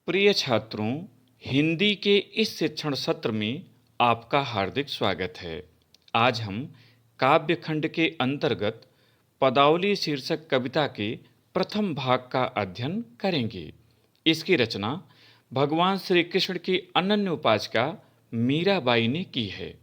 प्रिय छात्रों, हिंदी के इस शिक्षण सत्र में आपका हार्दिक स्वागत है। आज हम काव्य खंड के अंतर्गत पदावली शीर्षक कविता के प्रथम भाग का अध्ययन करेंगे। इसकी रचना भगवान श्री कृष्ण की अनन्य उपासिका मीराबाई ने की है।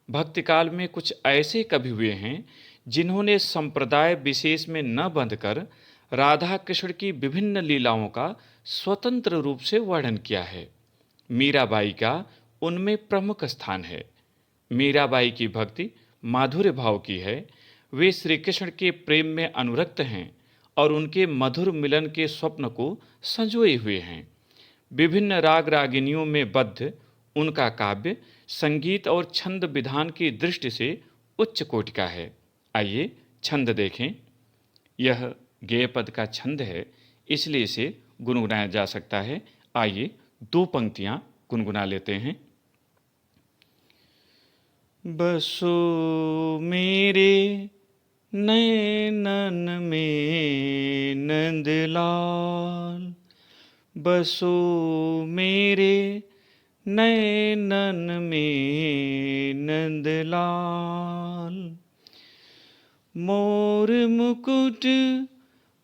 भक्तिकाल में कुछ ऐसे कवि हुए हैं जिन्होंने संप्रदाय विशेष में न बंधकर राधा कृष्ण की विभिन्न लीलाओं का स्वतंत्र रूप से वर्णन किया है। मीराबाई का उनमें प्रमुख स्थान है। मीराबाई की भक्ति माधुर्य भाव की है। वे श्री कृष्ण के प्रेम में अनुरक्त हैं और उनके मधुर मिलन के स्वप्न को संजोए हुए हैं। विभिन्न राग रागिनियों में बद्ध उनका काव्य संगीत और छंद विधान की दृष्टि से उच्च कोटि का है। आइए छंद देखें। यह गेय पद का छंद है, इसलिए इसे गुनगुनाया जा सकता है। आइए दो पंक्तियां गुनगुना लेते हैं। बसो मेरे नैनन में नंदलाल, बसो मेरे नैनन में नंदलाल। मोर मुकुट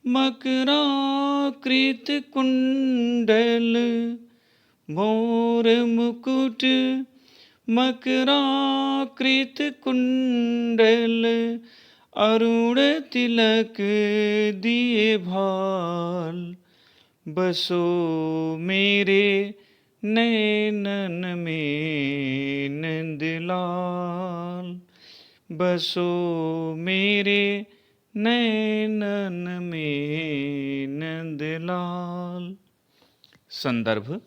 मकराकृत कुंडल, मोर मुकुट मकराकृत कुंडल, अरुण तिलक दिए भाल। बसो मेरे नैनन में नंदलाल, बसो मेरे नैनन में नंदलाल। संदर्भ: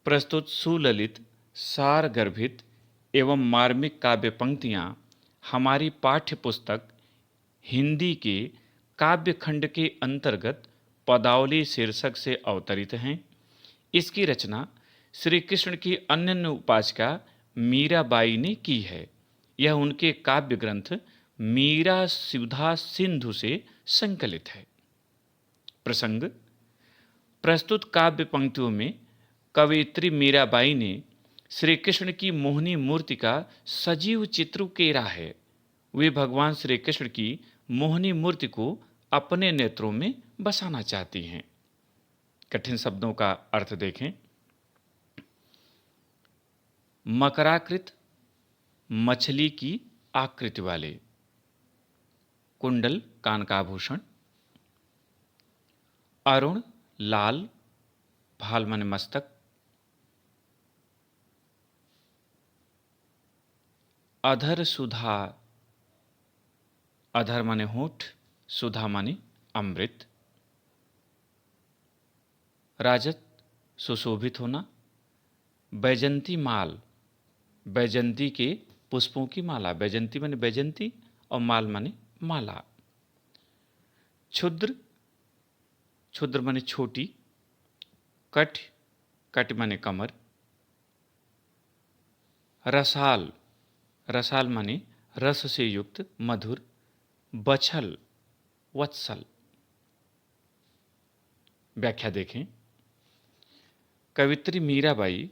प्रस्तुत सुललित, सार गर्भित एवं मार्मिक काव्य पंक्तियां हमारी पाठ्य पुस्तक हिंदी के काव्य खंड के अंतर्गत पदावली शीर्षक से अवतरित हैं। इसकी रचना श्री कृष्ण की अनन्य उपासिका मीराबाई ने की है। यह उनके काव्य ग्रंथ मीरा सुधा सिंधु से संकलित है। प्रसंग: प्रस्तुत काव्य पंक्तियों में कवयित्री मीराबाई ने श्री कृष्ण की मोहनी मूर्ति का सजीव चित्र उकेरा है। वे भगवान श्री कृष्ण की मोहनी मूर्ति को अपने नेत्रों में बसाना चाहती हैं। कठिन शब्दों का अर्थ देखें। मकराकृत, मछली की आकृति वाले। कुंडल, कान का आभूषण। अरुण, लाल, भाल माने मस्तक। अधर सुधा, अधर माने होठ, सुधा माने अमृत। राजत, सुशोभित होना। बैजंती माल, बैजंती के पुष्पों की माला। बैजंती माने बैजंती और माल माने माला। क्षुद्र, क्षुद्र माने छोटी। कट, कट माने कमर। रसाल, रसाल माने रस से युक्त, मधुर। बछल, वत्सल। व्याख्या देखें। कवित्री मीराबाई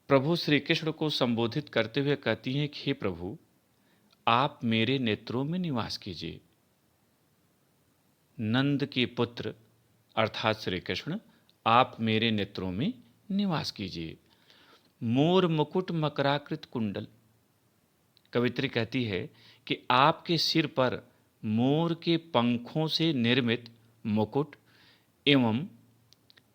प्रभु श्री कृष्ण को संबोधित करते हुए कहती हैं कि हे प्रभु, आप मेरे नेत्रों में निवास कीजिए। नंद के पुत्र अर्थात श्री कृष्ण, आप मेरे नेत्रों में निवास कीजिए। मोर मुकुट मकराकृत कुंडल, कवित्री कहती है कि आपके सिर पर मोर के पंखों से निर्मित मुकुट एवं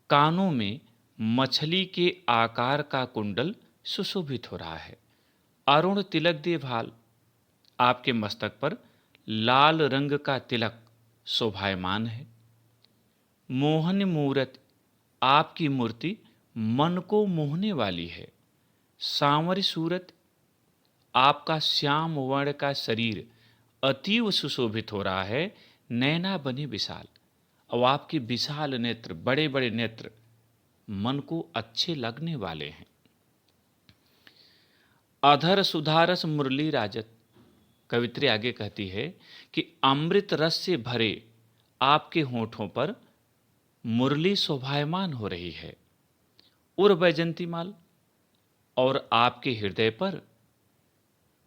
कानों में मछली के आकार का कुंडल सुशोभित हो रहा है। अरुण तिलक दे भाल, आपके मस्तक पर लाल रंग का तिलक शोभायमान है। मोहन मूरत, आपकी मूर्ति मन को मोहने वाली है। सांवर सूरत, आपका श्याम वर्ण का शरीर अतीव सुशोभित हो रहा है। नैना बने विशाल, और आपके विशाल नेत्र, बड़े बड़े नेत्र मन को अच्छे लगने वाले हैं। अधर सुधारस मुरली राजत, कवित्री आगे कहती है कि अमृत रस से भरे आपके होठों पर मुरली शोभायमान हो रही है। उर वैजंतीमाल, और आपके हृदय पर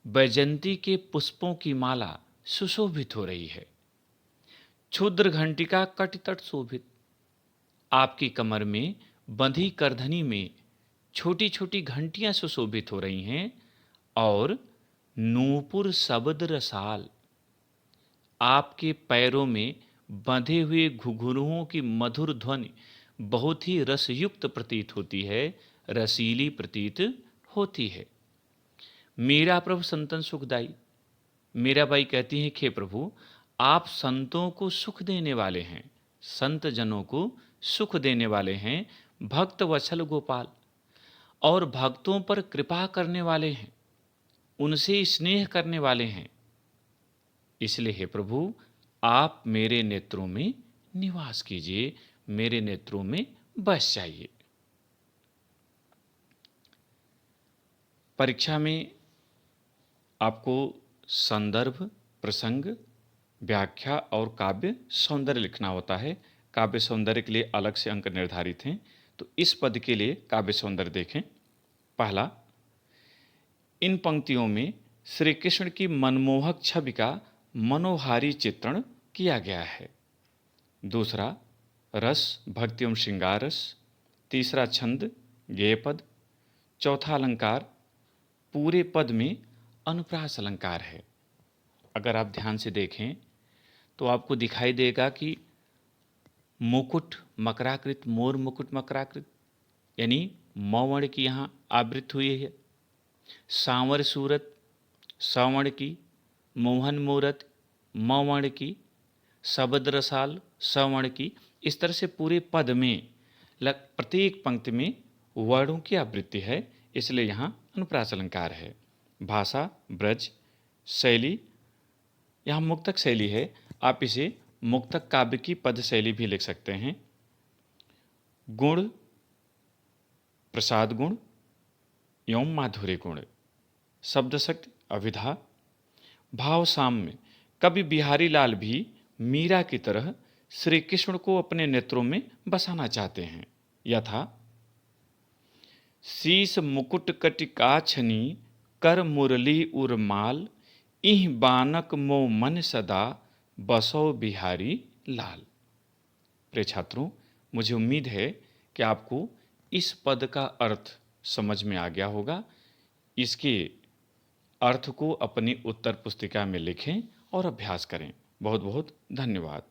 वैजंती के पुष्पों की माला सुशोभित हो रही है। क्षुद्र घंटिका कटितट शोभित, आपकी कमर में बंधी करधनी में छोटी छोटी घंटियां सुशोभित हो रही हैं। और नूपुर शब्द रसाल, आपके पैरों में बंधे हुए घुघुरुओं की मधुर ध्वनि बहुत ही रसयुक्त प्रतीत होती है, रसीली प्रतीत होती है। मीरा प्रभु संतन सुखदाई, मीराबाई कहती हैं, हे प्रभु, आप संतों को सुख देने वाले हैं, संत जनों को सुख देने वाले हैं, भक्त वत्सल गोपाल, और भक्तों पर कृपा करने वाले हैं, उनसे स्नेह करने वाले हैं। इसलिए हे प्रभु, आप मेरे नेत्रों में निवास कीजिए, मेरे नेत्रों में बस जाइए। परीक्षा में आपको संदर्भ, प्रसंग, व्याख्या और काव्य सौंदर्य लिखना होता है। काव्य सौंदर्य के लिए अलग से अंक निर्धारित हैं। तो इस पद के लिए काव्य सौंदर्य देखें। पहला, इन पंक्तियों में श्री कृष्ण की मनमोहक छवि का मनोहारी चित्रण किया गया है। दूसरा, रस, भक्ति एवं श्रृंगार रस। तीसरा, छंद, गेय पद। चौथा, अलंकार, पूरे पद में अनुप्रास अलंकार है। अगर आप ध्यान से देखें तो आपको दिखाई देगा कि मुकुट मकराकृत, मोर मुकुट मकराकृत, यानी मौवर्ण की यहाँ आवृत्ति हुई है। सांवर सूरत, सवर्ण की। मोहन मूरत, मवर्ण की। शब्द रसाल, सवर्ण की। इस तरह से पूरे पद में प्रत्येक पंक्ति में वर्णों की आवृत्ति है, इसलिए यहाँ अनुप्रास अलंकार है। भाषा, ब्रज, शैली, यहाँ मुक्तक शैली है। आप इसे मुक्तक काव्य की पद शैली भी लिख सकते हैं। गुण, प्रसाद गुण एवं माधुर्य गुण। शब्द शक्ति, अभिधा। भाव साम्य, कवि बिहारी लाल भी मीरा की तरह श्री कृष्ण को अपने नेत्रों में बसाना चाहते हैं। यथा, शीस मुकुट कटिकाछनी, कर मुरली उर्माल, इह बानक मो मन सदा, बसो बिहारी लाल। प्रिय छात्रों, मुझे उम्मीद है कि आपको इस पद का अर्थ समझ में आ गया होगा। इसके अर्थ को अपनी उत्तर पुस्तिका में लिखें और अभ्यास करें। बहुत बहुत धन्यवाद।